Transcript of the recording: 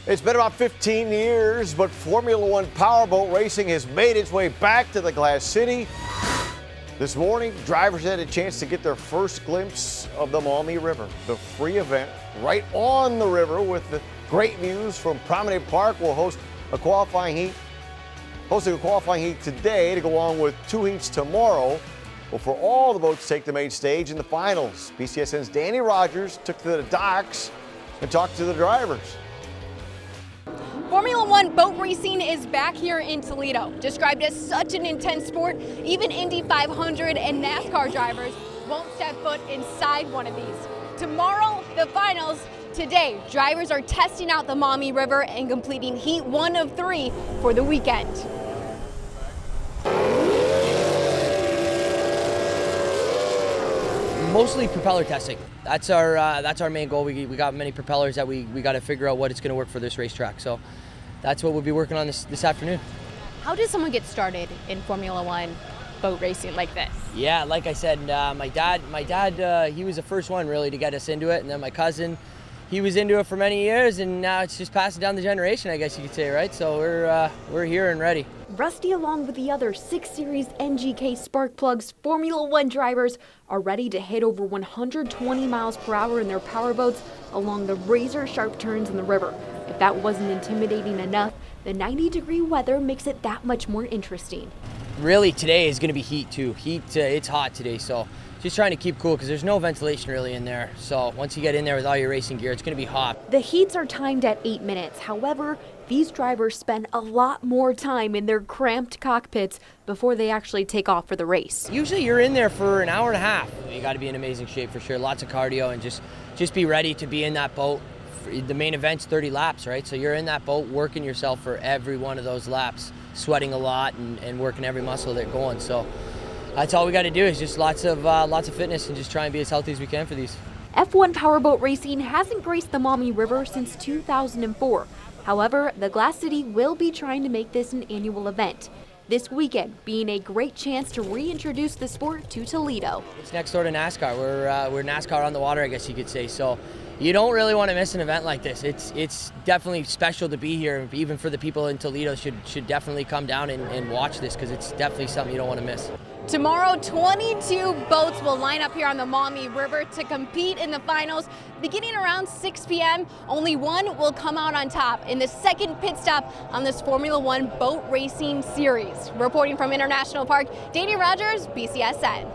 It's been about 15 years, but Formula One powerboat racing has made its way back to the Glass City. This morning, drivers had a chance to get their first glimpse of the Maumee River, the free event right on the river with the great views from Promenade Park. Will host a qualifying heat, hosting a qualifying heat today to go along with 2 heats tomorrow before all the boats take the main stage in the finals. BCSN's Danny Rogers took to the docks and talked to the drivers. Formula One boat racing is back here in Toledo. Described as such an intense sport, even Indy 500 and NASCAR drivers won't step foot inside one of these. Tomorrow, the finals. Today, drivers are testing out the Maumee River and completing heat 1 of 3 for the weekend. Mostly propeller testing. That's our main goal. We got many propellers that we got to figure out what it's going to work for this racetrack. So that's what we'll be working on this afternoon. How does someone get started in Formula One boat racing like this? Yeah, like I said, my dad, he was the first one really to get us into it, and then my cousin, he was into it for many years, and now it's just passing down the generation, I guess you could say, right? So we're here and ready. Rusty, along with the other 6 Series NGK spark plugs, Formula One drivers are ready to hit over 120 miles per hour in their powerboats along the razor-sharp turns in the river. If that wasn't intimidating enough, the 90-degree weather makes it that much more interesting. Really, today is going to be heat too. It's hot today, so just trying to keep cool because there's no ventilation really in there. So once you get in there with all your racing gear, it's going to be hot. The heats are timed at 8 minutes. However, these drivers spend a lot more time in their cramped cockpits before they actually take off for the race. Usually you're in there for an hour and a half. You got to be in amazing shape for sure. Lots of cardio and just be ready to be in that boat. The main event's 30 laps, right? So you're in that boat working yourself for every one of those laps, sweating a lot and working every muscle they're going. So that's all we got to do is just lots of fitness and just try and be as healthy as we can for these. F1 powerboat racing hasn't graced the Maumee River since 2004. However, the Glass City will be trying to make this an annual event. This weekend being a great chance to reintroduce the sport to Toledo. It's next door to NASCAR. We're NASCAR on the water, I guess you could say. So you don't really want to miss an event like this. It's definitely special to be here. Even for the people in Toledo should definitely come down and watch this because it's definitely something you don't want to miss. Tomorrow, 22 boats will line up here on the Maumee River to compete in the finals. Beginning around 6 p.m., only one will come out on top in the second pit stop on this Formula One boat racing series. Reporting from International Park, Danny Rogers, BCSN.